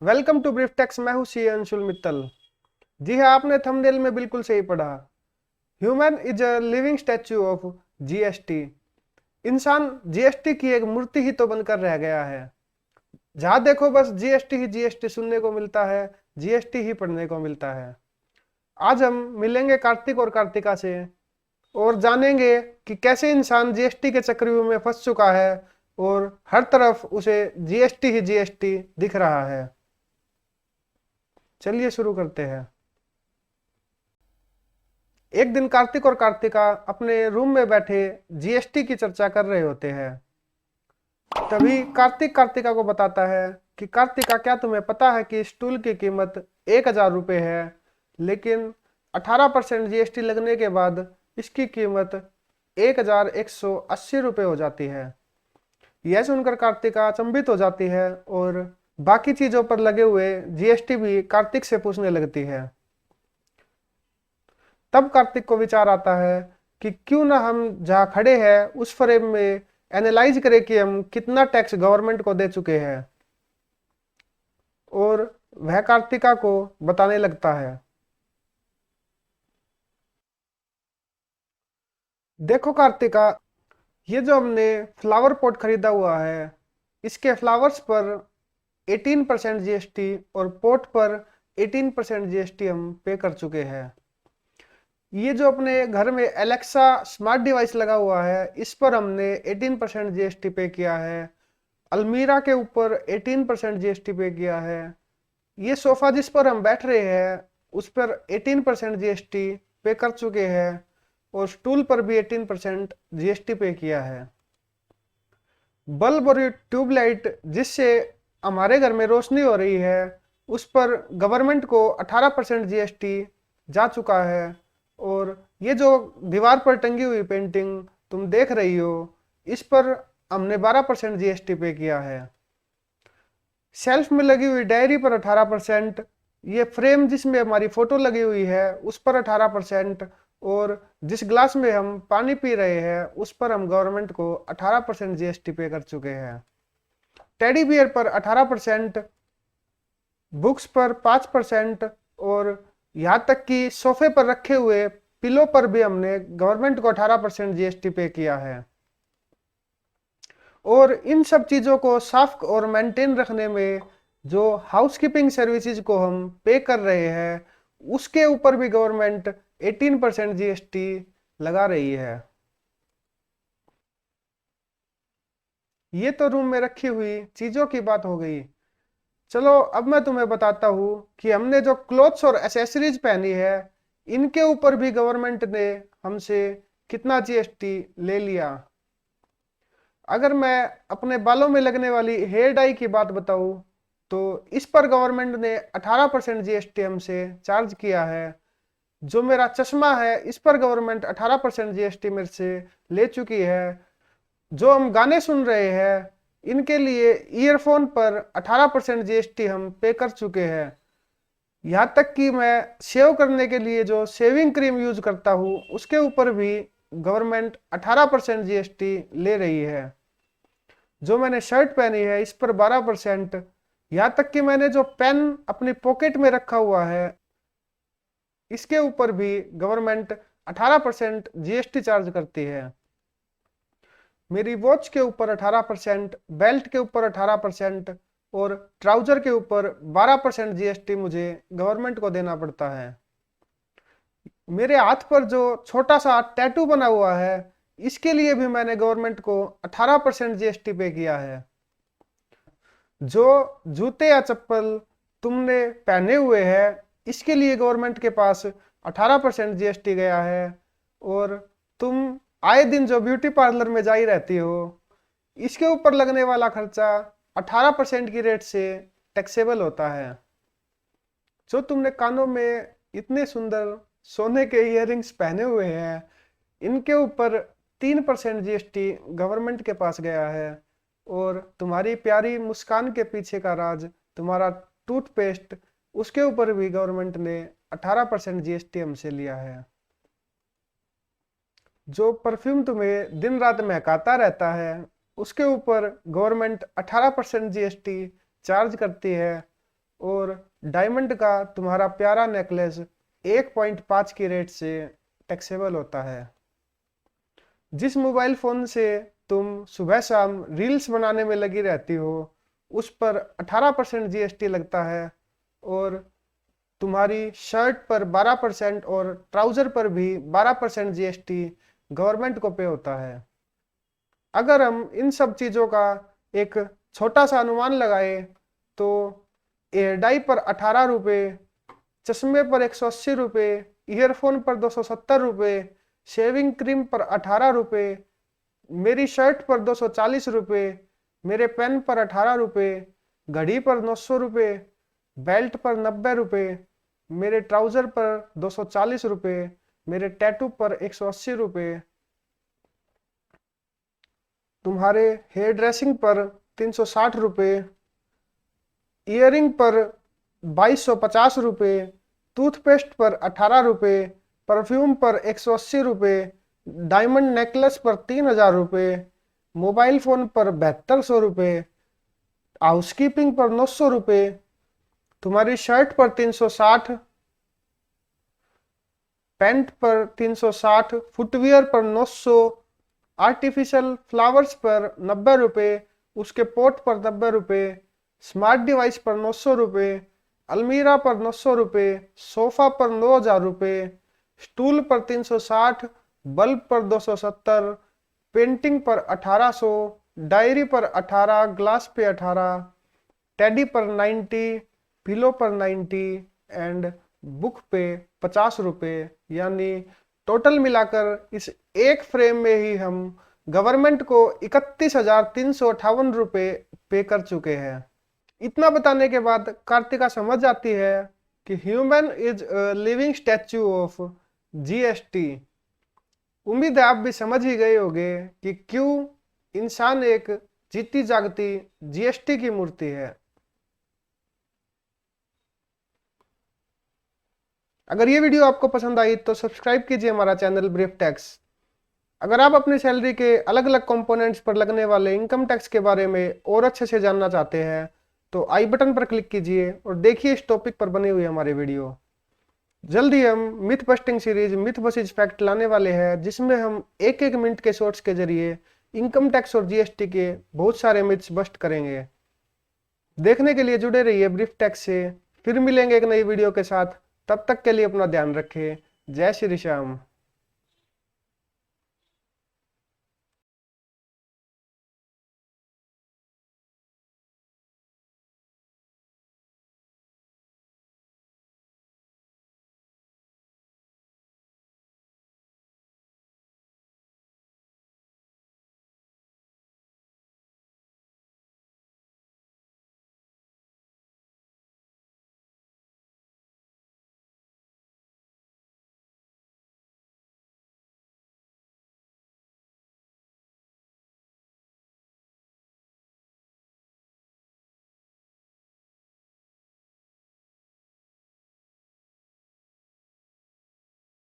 Welcome to brief takes. मैं हूं सी अंशुल मित्तल। जी हाँ, आपने थंबनेल में बिल्कुल सही पढ़ा। Human is a living statue of GST. इंसान जीएसटी की एक मूर्ति ही तो बनकर रह गया है। जहां देखो बस जीएसटी ही जीएसटी सुनने को मिलता है, जीएसटी ही पढ़ने को मिलता है। आज हम मिलेंगे कार्तिक और कार्तिका से और जानेंगे कि कैसे इंसान जीएसटी के चक्रव्यूह में फंस चुका है और हर तरफ उसे जीएसटी ही जीएसटी दिख रहा है। चलिए शुरू करते हैं। एक दिन कार्तिक और कार्तिका अपने रूम में बैठे जीएसटी की चर्चा कर रहे होते हैं। तभी कार्तिक कार्तिका को बताता है कि कार्तिका, क्या तुम्हें पता है कि स्टूल की कीमत 1,000 रुपये है, लेकिन 18% जीएसटी लगने के बाद इसकी कीमत 1,180 रुपये हो जाती है। यह सुनकर कार्तिका अचंभित हो जाती है और बाकी चीजों पर लगे हुए जीएसटी भी कार्तिक से पूछने लगती है। तब कार्तिक को विचार आता है कि क्यों ना हम जहाँ खड़े हैं उस फ्रेम में एनालाइज करें कि हम कितना टैक्स गवर्नमेंट को दे चुके हैं, और वह कार्तिका को बताने लगता है। देखो कार्तिका, ये जो हमने फ्लावर पॉट खरीदा हुआ है, इसके फ्लावर्स पर 18% जीएसटी और पॉट पर 18% जीएसटी हम पे कर चुके हैं। ये जो अपने घर में एलेक्सा स्मार्ट डिवाइस लगा हुआ है, इस पर हमने 18% जीएसटी पे किया है। अलमीरा के ऊपर 18% जीएसटी पे किया है। ये सोफा जिस पर हम बैठ रहे हैं उस पर 18% जीएसटी पे कर चुके हैं और स्टूल पर भी 18% जीएसटी पे किया है। बल्ब और ट्यूबलाइट जिससे हमारे घर में रोशनी हो रही है, उस पर गवर्नमेंट को 18% जीएसटी जा चुका है। और ये जो दीवार पर टंगी हुई पेंटिंग तुम देख रही हो, इस पर हमने 12% जीएसटी पे किया है। शेल्फ में लगी हुई डायरी पर 18%, ये फ्रेम जिसमें हमारी फोटो लगी हुई है उस पर 18%, और जिस ग्लास में हम पानी पी रहे हैं उस पर हम गवर्नमेंट को 18% जीएसटी पे कर चुके हैं। टेडी बियर पर 18%, बुक्स पर 5%, और यहाँ तक कि सोफे पर रखे हुए पिलो पर भी हमने गवर्नमेंट को 18% जीएसटी पे किया है। और इन सब चीज़ों को साफ और मेंटेन रखने में जो हाउसकीपिंग सर्विसेज को हम पे कर रहे हैं, उसके ऊपर भी गवर्नमेंट 18% जीएसटी लगा रही है। ये तो रूम में रखी हुई चीज़ों की बात हो गई। चलो अब मैं तुम्हें बताता हूँ कि हमने जो क्लोथ्स और एसेसरीज पहनी है, इनके ऊपर भी गवर्नमेंट ने हमसे कितना जीएसटी ले लिया। अगर मैं अपने बालों में लगने वाली हेयर डाई की बात बताऊं, तो इस पर गवर्नमेंट ने 18% जीएसटी हमसे चार्ज किया है। जो मेरा चश्मा है, इस पर गवर्नमेंट 18% जीएसटी मेरे से ले चुकी है। जो हम गाने सुन रहे हैं, इनके लिए ईयरफोन पर 18% जीएसटी हम पे कर चुके हैं। यहाँ तक कि मैं शेव करने के लिए जो शेविंग क्रीम यूज करता हूँ, उसके ऊपर भी गवर्नमेंट 18% जीएसटी ले रही है। जो मैंने शर्ट पहनी है, इस पर 12%। यहाँ तक कि मैंने जो पेन अपनी पॉकेट में रखा हुआ है, इसके ऊपर भी गवर्नमेंट 18% जीएसटी चार्ज करती है। मेरी वॉच के ऊपर 18%, बेल्ट के ऊपर 18%, और ट्राउजर के ऊपर 12% जीएसटी मुझे गवर्नमेंट को देना पड़ता है। मेरे हाथ पर जो छोटा सा टैटू बना हुआ है, इसके लिए भी मैंने गवर्नमेंट को 18% जीएसटी पे किया है। जो जूते या चप्पल तुमने पहने हुए हैं, इसके लिए गवर्नमेंट के पास 18% जीएसटी गया है। और तुम आए दिन जो ब्यूटी पार्लर में जा ही रहती हो, इसके ऊपर लगने वाला खर्चा 18% की रेट से टैक्सेबल होता है। जो तुमने कानों में इतने सुंदर सोने के इयररिंग्स पहने हुए हैं, इनके ऊपर 3% जीएसटी गवर्नमेंट के पास गया है। और तुम्हारी प्यारी मुस्कान के पीछे का राज, तुम्हारा टूथपेस्ट, उसके ऊपर भी गवर्नमेंट ने 18% जीएसटी हमसे लिया है। जो परफ्यूम तुम्हें दिन रात महकाता रहता है, उसके ऊपर गवर्नमेंट 18% जीएसटी चार्ज करती है। और डायमंड का तुम्हारा प्यारा नेकलेस 1.5 की रेट से टैक्सेबल होता है। जिस मोबाइल फोन से तुम सुबह शाम रील्स बनाने में लगी रहती हो उस पर 18% जीएसटी लगता है, और तुम्हारी शर्ट पर 12% और ट्राउजर पर भी 12% जीएसटी गवर्नमेंट को पे होता है। अगर हम इन सब चीजों का एक छोटा सा अनुमान लगाए तो एयर डाई पर 18 रुपये, चश्मे पर 180 रुपये, ईयरफोन पर 270 रुपये, शेविंग क्रीम पर 18 रुपये, मेरी शर्ट पर 240 रुपये, मेरे पेन पर 18 रुपये, घड़ी पर 900 रुपये, बेल्ट पर 90 रुपये, मेरे ट्राउजर पर 240 रुपये, मेरे टैटू पर 180 रुपये, तुम्हारे हेयर ड्रेसिंग पर 360 रुपये, ईयरिंग पर 2250 रुपये, टूथपेस्ट पर 18 रुपये, परफ्यूम पर 180 रुपये, डायमंड नेकलेस पर 3000 रुपये, मोबाइल फोन पर 7200 रुपये, हाउसकीपिंग पर 900 रुपये, तुम्हारी शर्ट पर 360, पैंट पर 360, फुटवियर पर 900, आर्टिफिशियल फ्लावर्स पर 90 रुपये, उसके पोट पर 90 रुपये, स्मार्ट डिवाइस पर 900 रुपये, अलमीरा पर 900 रुपये, सोफा पर 9000 रुपये, स्टूल पर 360, बल्ब पर 270, पेंटिंग पर 1800, डायरी पर 18, ग्लास पे 18, टेडी पर 90, पिलो पर 90 एंड बुक पे 50 रुपये। यानी टोटल मिलाकर इस एक फ्रेम में ही हम गवर्नमेंट को 31,358 रुपये पे कर चुके हैं। इतना बताने के बाद कार्तिका समझ जाती है कि human is living statue of GST. उम्मीद है आप भी समझ ही गए होंगे कि क्यों इंसान एक जीती जागती जीएसटी की मूर्ति है। अगर ये वीडियो आपको पसंद आई तो सब्सक्राइब कीजिए हमारा चैनल ब्रीफ टैक्स। अगर आप अपनी सैलरी के अलग अलग कंपोनेंट्स पर लगने वाले इनकम टैक्स के बारे में और अच्छे से जानना चाहते हैं तो आई बटन पर क्लिक कीजिए और देखिए इस टॉपिक पर बने हुए हमारे वीडियो। जल्दी हम myth busting series myth versus fact लाने वाले हैं, जिसमें हम एक एक मिनट के शॉर्ट्स के जरिए इनकम टैक्स और जीएसटी के बहुत सारे मिथ्स बस्ट करेंगे। देखने के लिए जुड़े रहिए ब्रीफ टैक्स से। फिर मिलेंगे एक नई वीडियो के साथ, तब तक के लिए अपना ध्यान रखें। जय श्री श्याम।